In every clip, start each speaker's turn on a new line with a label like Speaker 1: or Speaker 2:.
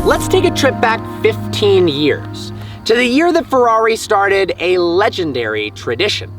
Speaker 1: Let's take a trip back 15 years, to the year that Ferrari started a legendary tradition.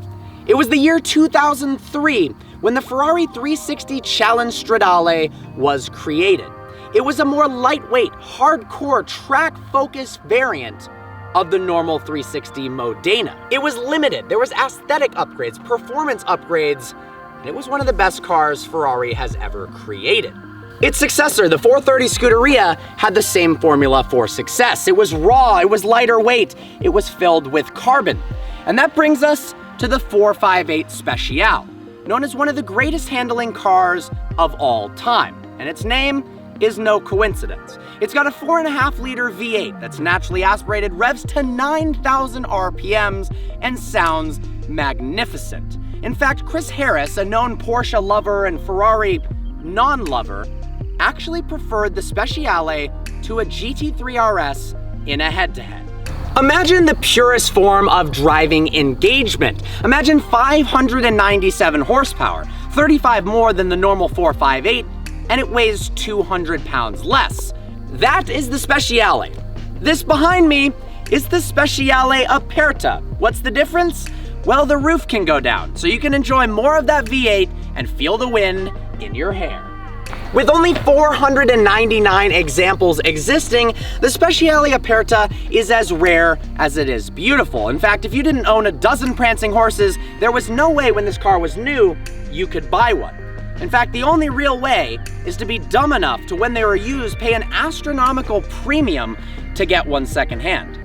Speaker 1: It was the year 2003 when the Ferrari 360 Challenge Stradale was created. It was a more lightweight, hardcore, track-focused variant of the normal 360 Modena. It was limited, there was aesthetic upgrades, performance upgrades, and it was one of the best cars Ferrari has ever created. Its successor, the 430 Scuderia, had the same formula for success. It was raw, it was lighter weight, it was filled with carbon. And that brings us to the 458 Speciale, known as one of the greatest handling cars of all time. And its name is no coincidence. It's got a 4.5-liter V8 that's naturally aspirated, revs to 9,000 RPMs, and sounds magnificent. In fact, Chris Harris, a known Porsche lover and Ferrari non-lover, actually preferred the Speciale to a GT3 RS in a head-to-head. Imagine the purest form of driving engagement. Imagine 597 horsepower, 35 more than the normal 458, and it weighs 200 pounds less. That is the Speciale. This behind me is the Speciale Aperta. What's the difference? Well, the roof can go down, so you can enjoy more of that V8 and feel the wind in your hair. With only 499 examples existing, the Speciale Aperta is as rare as it is beautiful. In fact, if you didn't own a dozen prancing horses, there was no way when this car was new, you could buy one. In fact, the only real way is to be dumb enough to, when they were used, pay an astronomical premium to get one secondhand.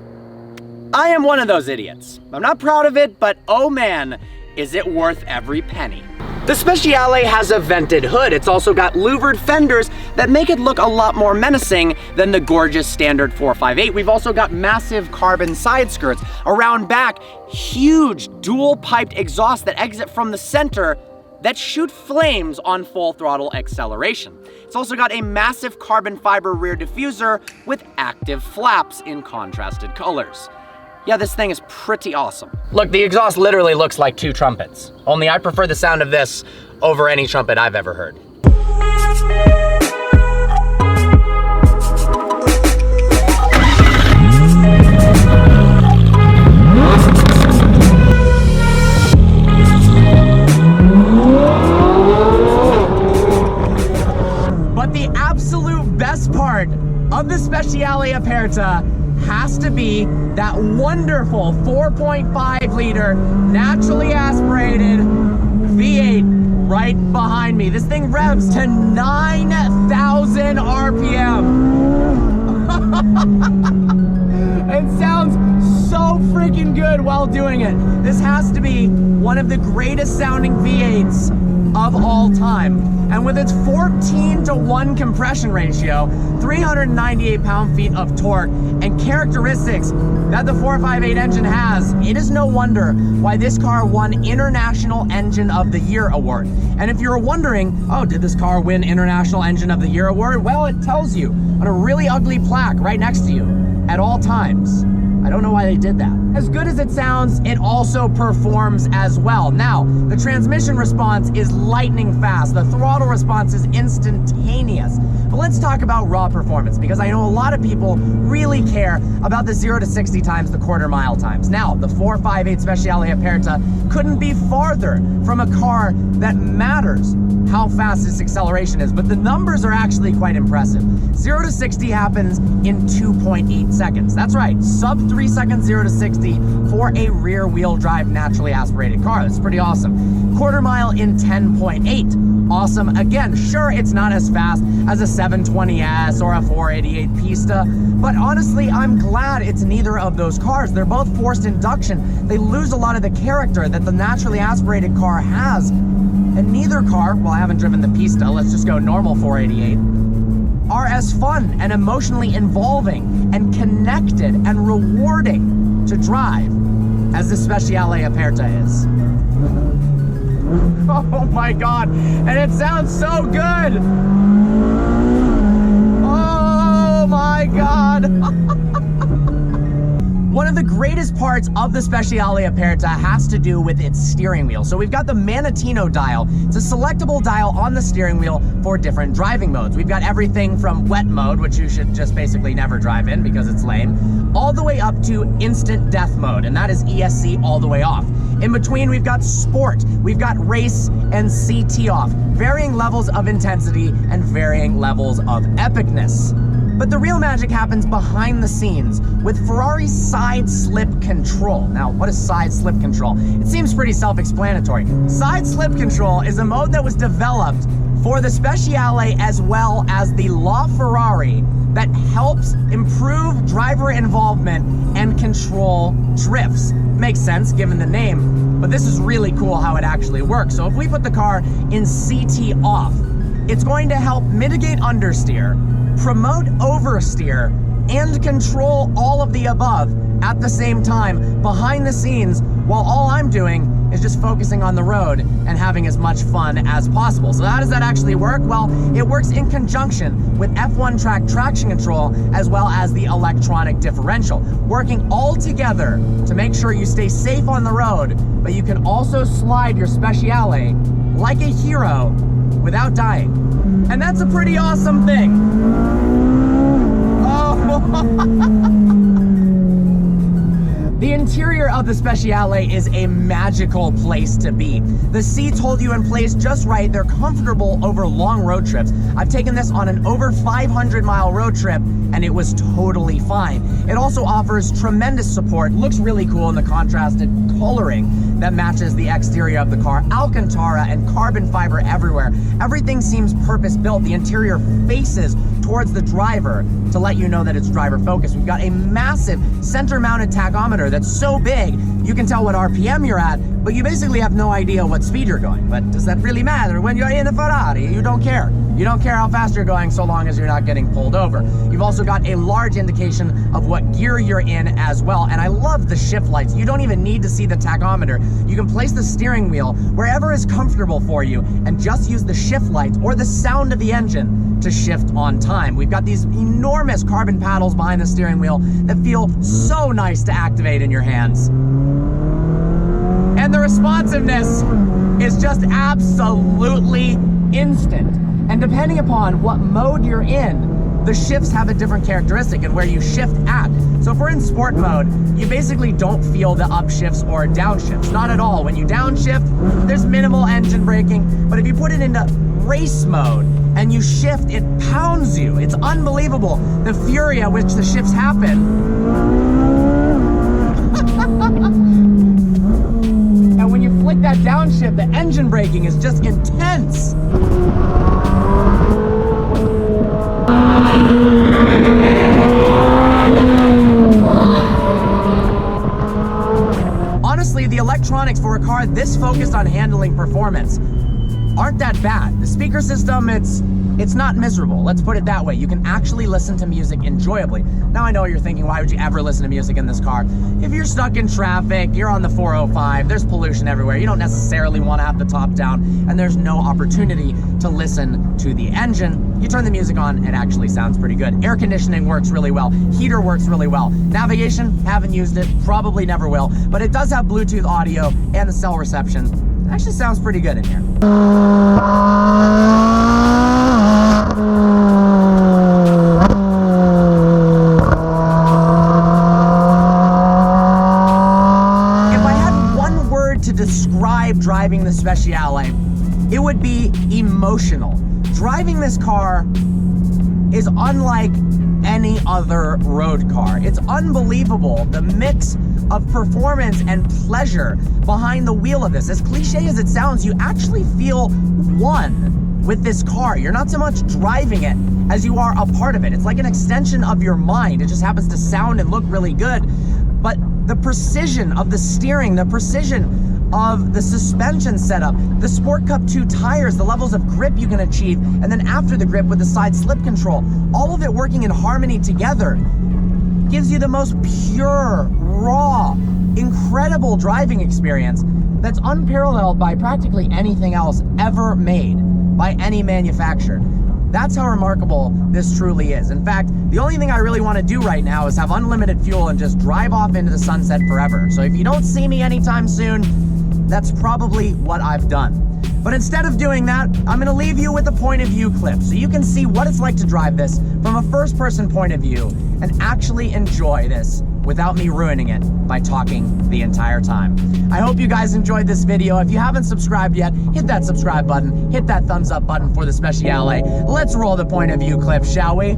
Speaker 1: I am one of those idiots. I'm not proud of it, but oh man, is it worth every penny. The Speciale has a vented hood. It's also got louvered fenders that make it look a lot more menacing than the gorgeous standard 458. We've also got massive carbon side skirts. Around back, huge dual-piped exhausts that exit from the center that shoot flames on full throttle acceleration. It's also got a massive carbon fiber rear diffuser with active flaps in contrasted colors. Yeah, this thing is pretty awesome. Look, the exhaust literally looks like two trumpets. Only I prefer the sound of this over any trumpet I've ever heard. But the absolute best part of the Speciale Aperta has to be that wonderful 4.5 liter naturally aspirated V8 right behind me. This thing revs to 9,000 RPM. It sounds so freaking good while doing it. This has to be one of the greatest sounding V8s of all time. And with its 14-to-1 compression ratio, 398 pound-feet of torque, and characteristics that the 458 engine has, it is no wonder why this car won International Engine of the Year award. And if you're wondering, oh, did this car win International Engine of the Year award? Well, it tells you on a really ugly plaque right next to you at all times. I don't know why they did that. As good as it sounds, it also performs as well. Now, the transmission response is lightning fast. The throttle response is instantaneous. But let's talk about raw performance, because I know a lot of people really care about the 0 to 60 times, the quarter mile times. Now, the 458 Speciale Aperta couldn't be farther from a car that matters how fast its acceleration is, but the numbers are actually quite impressive. 0 to 60 happens in 2.8 seconds. That's right, sub 3 seconds 0 to 60 for a rear wheel drive naturally aspirated car. That's pretty awesome. Quarter mile in 10.8.
Speaker 2: awesome. Again, sure, it's not as fast as a 720S or a 488 Pista, but honestly, I'm glad it's neither of those cars. They're both forced induction. They lose a lot of the character that the naturally aspirated car has. And neither car, well, I haven't driven the Pista, let's just go normal 488, are as fun and emotionally involving and connected and rewarding to drive as the Speciale Aperta is. Oh my God, and it sounds so good! Oh my God! One of the greatest parts of the Speciale Aperta has to do with its steering wheel. So we've got the Manatino dial. It's a selectable dial on the steering wheel for different driving modes. We've got everything from wet mode, which you should just basically never drive in because it's lame, all the way up to instant death mode, and that is ESC all the way off. In between, we've got sport, we've got race, and CT off. Varying levels of intensity and varying levels of epicness. But the real magic happens behind the scenes with Ferrari's side slip control. Now, what is side slip control? It seems pretty self-explanatory. Side slip control is a mode that was developed for the Speciale as well as the LaFerrari that helps improve driver involvement and control drifts. Makes sense given the name, but this is really cool how it actually works. So if we put the car in CT off, it's going to help mitigate understeer, promote oversteer, and control all of the above at the same time behind the scenes, while all I'm doing is just focusing on the road and having as much fun as possible. So how does that actually work? Well, it works in conjunction with F1 track traction control as well as the electronic differential, working all together to make sure you stay safe on the road, but you can also slide your Speciale like a hero without dying. And that's a pretty awesome thing. Oh. The interior of the Speciale is a magical place to be. The seats hold you in place just right. They're comfortable over long road trips. I've taken this on an over 500-mile road trip, and it was totally fine. It also offers tremendous support. Looks really cool in the contrasted coloring that matches the exterior of the car. Alcantara and carbon fiber everywhere. Everything seems purpose-built. The interior faces towards the driver to let you know that it's driver focused. We've got a massive center-mounted tachometer that's so big you can tell what RPM you're at, but you basically have no idea what speed you're going. But does that really matter? When you're in a Ferrari, you don't care. You don't care how fast you're going so long as you're not getting pulled over. You've also got a large indication of what gear you're in as well. And I love the shift lights. You don't even need to see the tachometer. You can place the steering wheel wherever is comfortable for you and just use the shift lights or the sound of the engine to shift on time. We've got these enormous carbon paddles behind the steering wheel that feel so nice to activate in your hands. And the responsiveness is just absolutely instant. And depending upon what mode you're in, the shifts have a different characteristic and where you shift at. So if we're in sport mode, you basically don't feel the upshifts or downshifts. Not at all. When you downshift, there's minimal engine braking. But if you put it into race mode and you shift, it pounds you. It's unbelievable the fury at which the shifts happen. And when you flick that downshift, the engine braking is just intense. Honestly, the electronics for a car this focused on handling performance aren't that bad. The speaker system, it's not miserable. Let's put it that way. You can actually listen to music enjoyably. Now I know what you're thinking, why would you ever listen to music in this car? If you're stuck in traffic, you're on the 405, there's pollution everywhere, you don't necessarily want to have the top down, and there's no opportunity to listen to the engine. You turn the music on, it actually sounds pretty good. Air conditioning works really well. Heater works really well. Navigation, haven't used it, probably never will, but it does have Bluetooth audio and the cell reception. It actually sounds pretty good in here. Describe driving the Speciale, it would be emotional. Driving this car is unlike any other road car. It's unbelievable, the mix of performance and pleasure behind the wheel of this. As cliche as it sounds, you actually feel one with this car. You're not so much driving it as you are a part of it. It's like an extension of your mind. It just happens to sound and look really good. But the precision of the steering, the precision of the suspension setup, the Sport Cup 2 tires, the levels of grip you can achieve, and then after the grip with the side slip control, all of it working in harmony together gives you the most pure, raw, incredible driving experience that's unparalleled by practically anything else ever made by any manufacturer. That's how remarkable this truly is. In fact, the only thing I really want to do right now is have unlimited fuel and just drive off into the sunset forever. So if you don't see me anytime soon, that's probably what I've done. But instead of doing that, I'm going to leave you with a point of view clip so you can see what it's like to drive this from a first-person point of view and actually enjoy this without me ruining it by talking the entire time. I hope you guys enjoyed this video. If you haven't subscribed yet, hit that subscribe button, hit that thumbs up button for the Speciale. Let's roll the point of view clip, shall we?